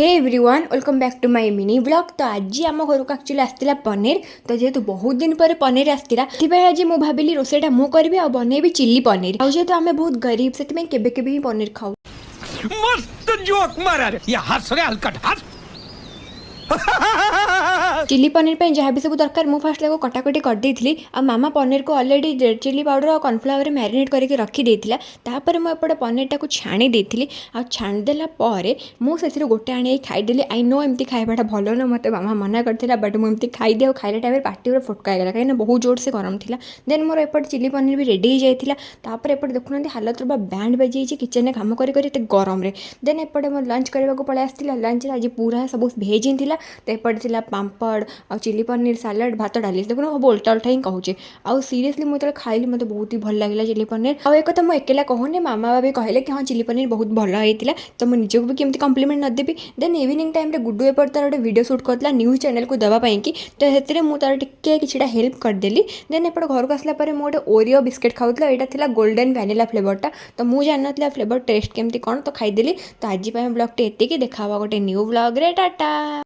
Hey everyone welcome back to my mini vlog. तो आज आम घर को एक्चुअली आसला पनीर। तो जेहेतु बहुत दिन पर पनीर आसला आज मुझे भाविली रोसईटा मु करी आ बनैबी चिल्ली पनीर। जेहेतु आम बहुत गरीब से केबे केबे ही पनीर खाऊ। मस्त जोक मारा रे या हंस रे हलकट हंस। चिल्ली पनीर पे जहाँ भी सब दरकार मुझे फास्ट कटाकटी कर देती। आ मामा पनीर को ऑलरेडी रेड चिल्ली पाउडर और कॉर्नफ्लावर मैरिनेट करके रखी देथिला। तापर मु एपटे पनीरटा को छाणी देथिली। आ छाणी देला परे मु सेथिरे गोटे आनी खाईदेली। आई नो एमती खाइबाटा भलो न मते मामा मना करथिला बट मु एमती खाईदे और खाइला टाइम पार्टी पूरा फोटका गला कहीं बहुत जोर से गरम थिला। देन मोर एपटे चिल्ली पनीर भी रेडी हो जाइथिला। तापर एपटे देखुना हालत बा बैंड बजी किचन में काम करी करी गरम रे। देन एपटे मोर लंच करने को पळै आस्थिला। लंच आज पूरा सब भेज ही थिला। तो एपटे थिला पापड़ आ चिल्ली पनीर सालाड भात डाली देखो सब उल्टा उल्टा ही कहूचे। आउ सीरियसली मुझे खाइली मत बहुत ही भल लगे चिल्ली पनीर। आउ एक तो मुझे अकेला कहूनी मामा भी कहले कि हाँ चिल्ली पनीर बहुत भल होता। तो मुझे निजक भी केमती कम्प्लीमेंट नदेवी। देन इवनिंग टाइम गुड्डू एपट तार गोटे वीडियो सुट करता न्यूज चैनल को देवाई कि तो से मुझे टिके किसी हेल्प करदेली। देन एपट घर को आसला गोटे ओरियो बिस्किट खाऊला। यहाँ था गोल्डन वैनिला फ्लेवरटा। तो मुझे जानना फ्लेवर टेस्ट केमती कौन तो खाईदेली। तो आज ब्लॉग टे देखा गोटे न्यू ब्लॉग रे टाटा।